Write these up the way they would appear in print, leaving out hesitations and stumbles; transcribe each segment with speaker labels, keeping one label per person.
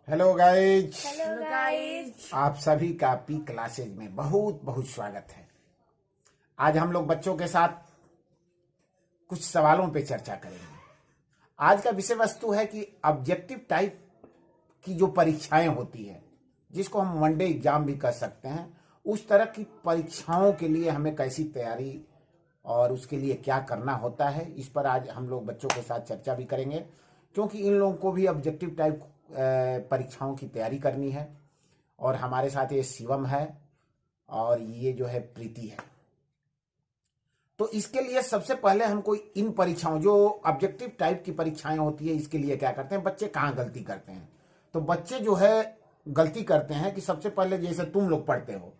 Speaker 1: Hello guys.
Speaker 2: Hello guys.
Speaker 1: आप सभी का पी क्लासेज में बहुत बहुत स्वागत है। आज हम लोग बच्चों के साथ कुछ सवालों पे चर्चा करेंगे। आज का विषय वस्तु है कि ऑब्जेक्टिव टाइप की जो परीक्षाएं होती है, जिसको हम वनडे एग्जाम भी कह सकते हैं, उस तरह की परीक्षाओं के लिए हमें कैसी तैयारी और उसके लिए क्या करना होता है, इस पर आज हम लोग बच्चों के साथ चर्चा भी करेंगे, क्योंकि इन लोगों को भी ऑब्जेक्टिव टाइप परीक्षाओं की तैयारी करनी है। और हमारे साथ ये शिवम है और ये जो है प्रीति है। तो इसके लिए सबसे पहले हमको इन परीक्षाओं, जो ऑब्जेक्टिव टाइप की परीक्षाएं होती है, इसके लिए क्या करते हैं, बच्चे कहाँ गलती करते हैं। तो बच्चे जो है गलती करते हैं कि सबसे पहले जैसे तुम लोग पढ़ते हो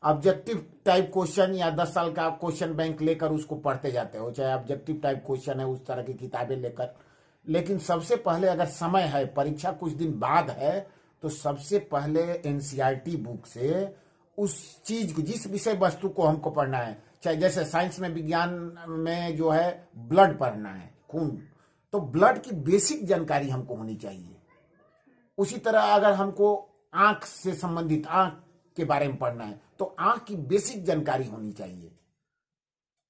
Speaker 1: ऑब्जेक्टिव टाइप क्वेश्चन या 10 साल का क्वेश्चन बैंक लेकर उसको पढ़ते जाते हो, चाहे ऑब्जेक्टिव टाइप क्वेश्चन है उस तरह की किताबें लेकर। लेकिन सबसे पहले अगर समय है, परीक्षा कुछ दिन बाद है, तो सबसे पहले एनसीईआरटी बुक से उस चीज को, जिस विषय वस्तु को हमको पढ़ना है, चाहे जैसे साइंस में, विज्ञान में जो है ब्लड पढ़ना है, खून, तो ब्लड की बेसिक जानकारी हमको होनी चाहिए। उसी तरह अगर हमको आंख से संबंधित, आंख के बारे में पढ़ना है, तो आंख की बेसिक जानकारी होनी चाहिए।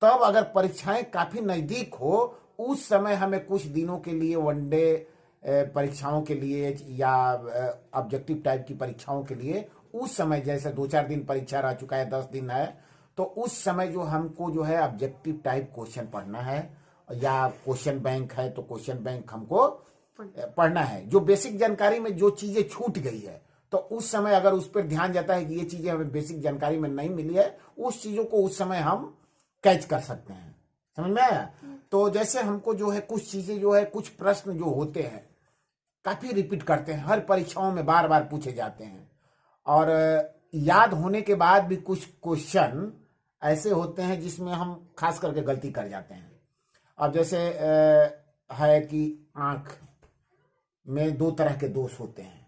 Speaker 1: तब अगर परीक्षाएं काफी नजदीक हो, उस समय हमें कुछ दिनों के लिए वनडे परीक्षाओं के लिए या ऑब्जेक्टिव टाइप की परीक्षाओं के लिए, उस समय जैसे 2-4 दिन परीक्षा रह चुका है, 10 दिन है, तो उस समय जो हमको जो है ऑब्जेक्टिव टाइप क्वेश्चन पढ़ना है, या क्वेश्चन बैंक है तो क्वेश्चन बैंक हमको पढ़ना है। जो बेसिक जानकारी में जो चीजें छूट गई है, तो उस समय अगर उस पर ध्यान जाता है कि ये चीजें हमें बेसिक जानकारी में नहीं मिली है, उस चीजों को उस समय हम कैच कर सकते हैं। समझ में आया? तो जैसे हमको जो है कुछ चीजें जो है, कुछ प्रश्न जो होते हैं काफी रिपीट करते हैं, हर परीक्षाओं में बार बार पूछे जाते हैं, और याद होने के बाद भी कुछ क्वेश्चन ऐसे होते हैं जिसमें हम खास करके गलती कर जाते हैं। अब जैसे है कि आंख में 2 तरह के दोष होते हैं।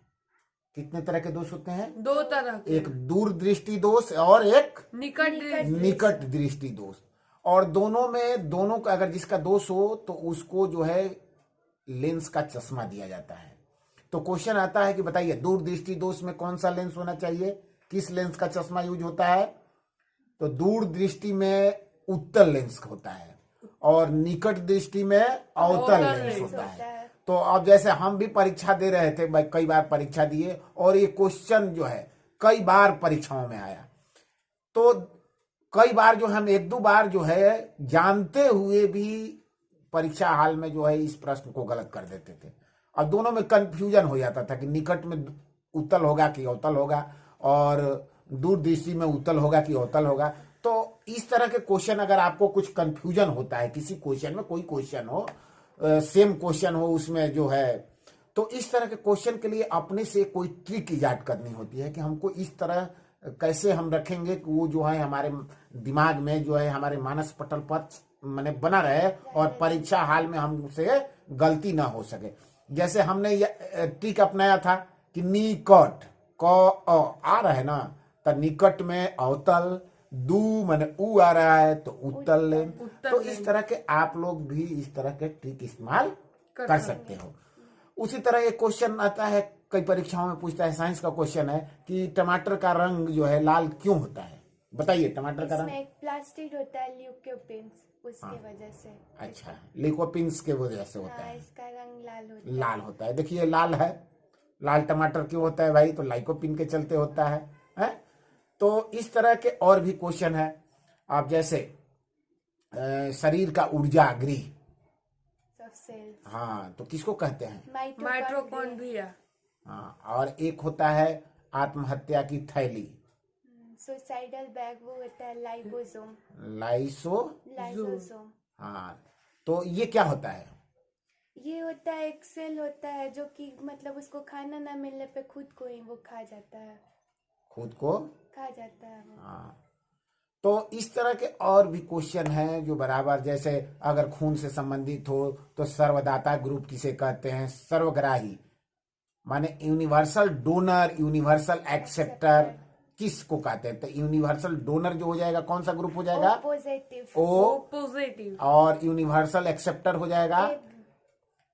Speaker 1: कितने तरह के दोष होते हैं?
Speaker 2: 2 तरह के।
Speaker 1: एक दूर दृष्टि दोष और एक
Speaker 2: निकट
Speaker 1: दृष्टि दोष। और दोनों का अगर जिसका दोष हो तो उसको जो है लेंस का चश्मा दिया जाता है। तो क्वेश्चन आता है कि बताइए, दूर दृष्टि दोष में कौन सा लेंस होना चाहिए, किस लेंस का चश्मा यूज होता है? तो दूर दृष्टि में उत्तल लेंस होता है और निकट दृष्टि में अवतल लेंस होता है। तो अब जैसे हम भी परीक्षा दे रहे थे, कई बार परीक्षा दिए, और ये क्वेश्चन जो है कई बार परीक्षाओं में आया, तो कई बार जो हम 1-2 बार जो है जानते हुए भी परीक्षा हाल में जो है इस प्रश्न को गलत कर देते थे। और दोनों में कंफ्यूजन हो जाता था कि निकट में उत्तल होगा कि अवतल होगा, और दूर दृष्टि में उत्तल होगा कि अवतल होगा। तो इस तरह के क्वेश्चन, अगर आपको कुछ कंफ्यूजन होता है किसी क्वेश्चन में, कोई क्वेश्चन हो, सेम क्वेश्चन हो उसमें जो है, तो इस तरह के क्वेश्चन के लिए अपने से कोई ट्रिक इजाद करनी होती है कि हमको इस तरह कैसे हम रखेंगे कि वो जो है हमारे दिमाग में जो है, हमारे मानस पटल पर मैंने बना रहे और परीक्षा हाल में हमसे गलती ना हो सके। जैसे हमने ये ट्रिक अपनाया था कि निकट क आ रहा है ना, तो निकट में अवतल, दू मैंने ऊ आ रहा है तो उत्तल लेंस। तो इस तरह के आप लोग भी इस तरह के ट्रिक इस्तेमाल कर सकते हो। उसी तरह एक क्वेश्चन आता है, कई परीक्षाओं में पूछता है, साइंस का क्वेश्चन है कि टमाटर का रंग जो है लाल क्यों होता है? बताइए, टमाटर का रंग
Speaker 3: एक प्लास्टिक होता है ल्यूकोपिन्स, उसके वजह से।
Speaker 1: अच्छा, लिकोपिन्स के वजह से होता है,
Speaker 3: इसका रंग
Speaker 1: लाल होता है। देखिए लाल है, लाल टमाटर क्यों होता है भाई? तो लाइकोपिन के चलते होता है? तो इस तरह के और भी क्वेश्चन है। आप जैसे शरीर का ऊर्जा गृह, हाँ, तो किसको कहते हैं?
Speaker 2: माइटोकॉन्ड्रिया।
Speaker 1: हाँ, और एक होता है आत्महत्या की थैली,
Speaker 3: सुसाइडल बैग, वो होता है लाइसोसोम।
Speaker 1: लाइसोसोम। हाँ, तो ये क्या होता है?
Speaker 3: ये होता है एक सेल होता है जो कि मतलब उसको खाना ना मिलने पे खुद को ही वो खा जाता है,
Speaker 1: खुद को
Speaker 3: खा जाता है वो।
Speaker 1: हाँ, तो इस तरह के और भी क्वेश्चन हैं जो बराबर, जैसे अगर खून से संबंधित हो तो सर्वदाता ग्रुप किसे कहते हैं? सर्वग्राही, माने यूनिवर्सल डोनर, यूनिवर्सल एक्सेप्टर किसको कहते हैं? तो यूनिवर्सल डोनर जो हो जाएगा, कौन सा ग्रुप हो जाएगा?
Speaker 2: पॉजिटिव।
Speaker 1: और यूनिवर्सल एक्सेप्टर हो जाएगा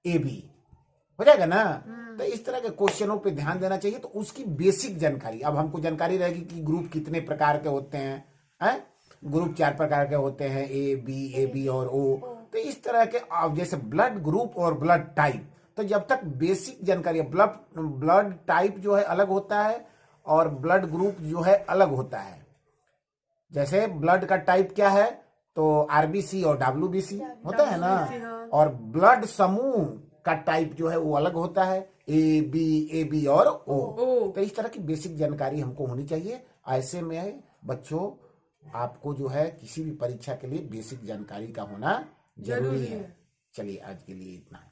Speaker 1: AB। हो जाएगा ना। तो इस तरह के क्वेश्चनों पे ध्यान देना चाहिए। तो उसकी बेसिक जानकारी, अब हमको जानकारी रहेगी कि ग्रुप कितने प्रकार के होते हैं, ग्रुप 4 प्रकार के होते हैं, ए बी और ओ। तो इस तरह के, अब जैसे ब्लड ग्रुप और ब्लड टाइप, तो जब तक बेसिक जानकारी, ब्लड टाइप जो है अलग होता है और ब्लड ग्रुप जो है अलग होता है। जैसे ब्लड का टाइप क्या है, तो आरबीसी और डब्ल्यूबीसी होता है ना। और ब्लड समूह का टाइप जो है वो अलग होता है, ए बी और ओ। तो इस तरह की बेसिक जानकारी हमको होनी चाहिए। ऐसे में बच्चों, आपको जो है किसी भी परीक्षा के लिए बेसिक जानकारी का होना जरूरी है। चलिए आज के लिए इतना।